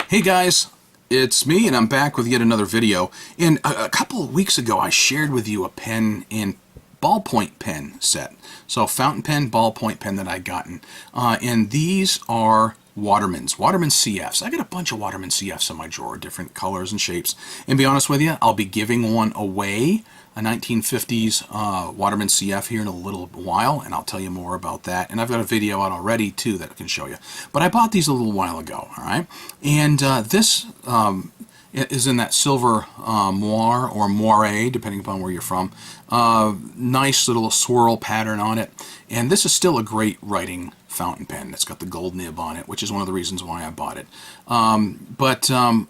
Hey guys, it's me and I'm back with yet another video. And a couple of weeks ago I shared with you a pen and ballpoint pen set. So fountain pen, ballpoint pen that I'd gotten. And these are Waterman's, Waterman CFs. I got a bunch of Waterman CFs in my drawer, different colors and shapes. And to be honest with you, I'll be giving one away, a 1950s Waterman CF here in a little while, and I'll tell you more about that. And I've got a video out already too that I can show you. But I bought these a little while ago, all right? And this is in that silver moire or moire, depending upon where you're from. Nice little swirl pattern on it. And this is still a great writing fountain pen. It's got the gold nib on it, which is one of the reasons why I bought it. But I'm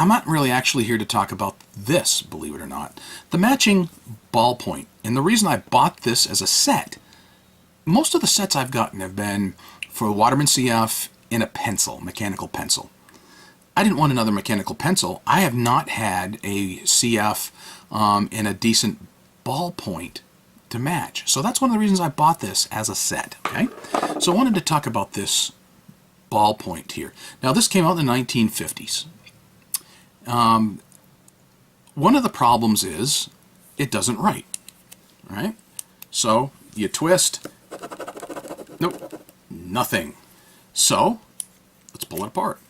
not really actually here to talk about this, believe it or not. The matching ballpoint. And the reason I bought this as a set, most of the sets I've gotten have been for Waterman CF in a pencil, mechanical pencil. I didn't want another mechanical pencil. I have not had a CF in a decent ballpoint to match. So that's one of the reasons I bought this as a set. Okay, so I wanted to talk about this ballpoint here. Now this came out in the 1950s. One of the problems is it doesn't write. Right? So you twist. Nope, nothing. So let's pull it apart.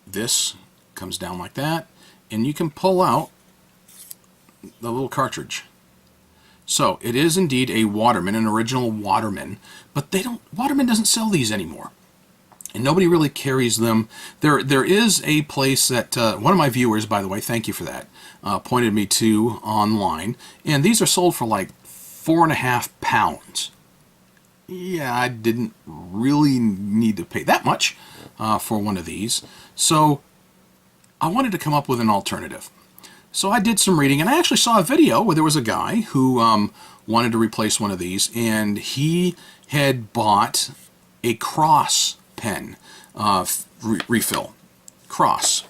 This comes down like that, and you can pull out the little cartridge. So it is indeed a Waterman, an original Waterman, but Waterman doesn't sell these anymore, and nobody really carries them. There is a place that one of my viewers, by the way, thank you for that, pointed me to online, and these are sold for like £4.50. Yeah, I didn't really need to pay that much for one of these, so I wanted to come up with an alternative. So I did some reading, and I actually saw a video where there was a guy who wanted to replace one of these, and he had bought a cross pen refill. Cross.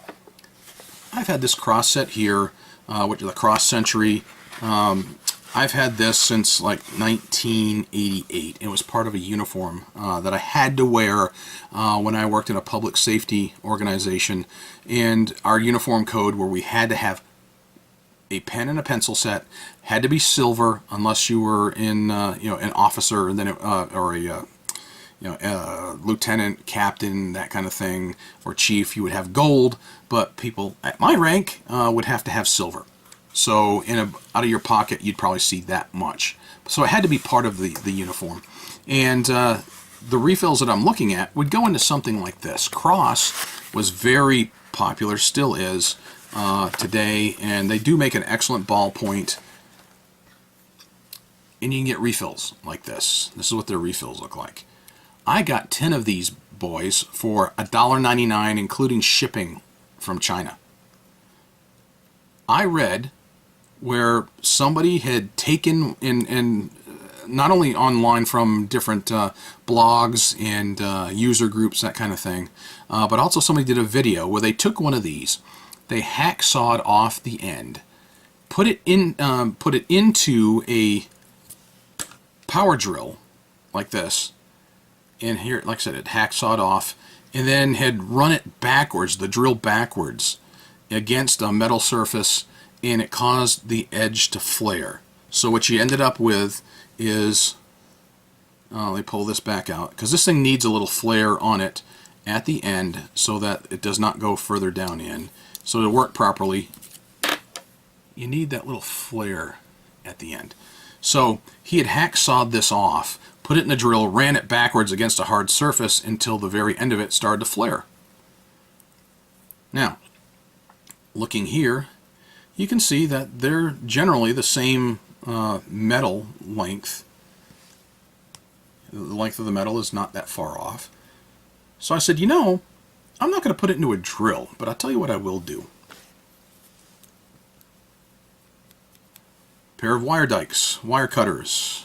I've had this cross set here, which is the Cross Century. I've had this since like 1988. It was part of a uniform that I had to wear when I worked in a public safety organization, and our uniform code where we had to have a pen and a pencil set had to be silver unless you were in an officer, and then or a lieutenant, captain, that kind of thing, or chief. You would have gold, but people at my rank would have to have silver. So out of your pocket, you'd probably see that much. So it had to be part of the uniform. And the refills that I'm looking at would go into something like this. Cross was very popular, still is today, and they do make an excellent ballpoint. And you can get refills like this. This is what their refills look like. I got 10 of these boys for $1.99, including shipping from China. I read where somebody had taken in not only online from different blogs and user groups, that kind of thing, but also somebody did a video where they took one of these, they hacksawed off the end, put it into a power drill like this, and here, like I said, it hacksawed off, and then had run it backwards, the drill backwards, against a metal surface, and it caused the edge to flare. So what you ended up with is, let me pull this back out, because this thing needs a little flare on it at the end so that it does not go further down in. So to work properly, you need that little flare at the end. So he had hacksawed this off, put it in the drill, ran it backwards against a hard surface until the very end of it started to flare. Now, looking here, you can see that they're generally the same metal length. The length of the metal is not that far off. So I said, I'm not going to put it into a drill, but I'll tell you what I will do. Pair of wire dikes, wire cutters.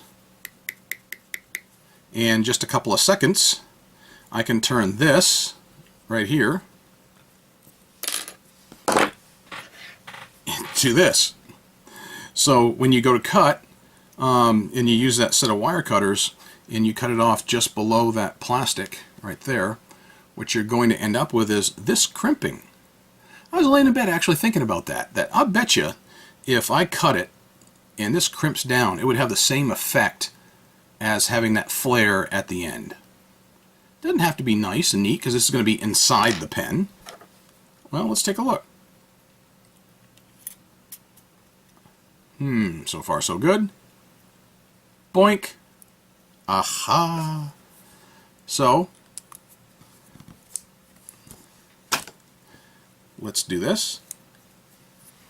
And just a couple of seconds, I can turn this right here into this. So when you go to cut, and you use that set of wire cutters, and you cut it off just below that plastic right there, what you're going to end up with is this crimping. I was laying in bed actually thinking about that I bet you if I cut it and this crimps down, it would have the same effect as having that flare at the end. Doesn't have to be nice and neat because this is going to be inside the pen. Well, let's take a look. So far so good. Boink. Aha. So, let's do this.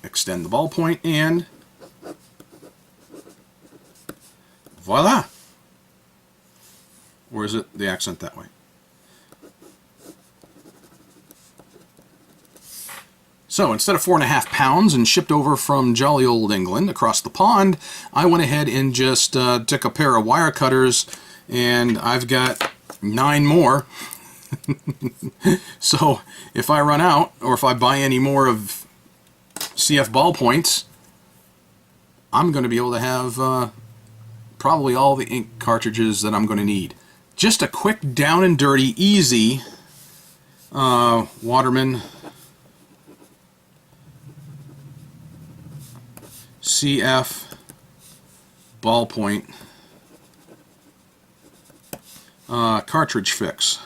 Extend the ballpoint and voila. Or is it the accent that way? So instead of 4.5 pounds and shipped over from jolly old England across the pond, I went ahead and just took a pair of wire cutters, and I've got 9 more. So if I run out, or if I buy any more of CF ballpoints, I'm going to be able to have probably all the ink cartridges that I'm going to need. Just a quick down and dirty, easy Waterman CF ballpoint cartridge fix.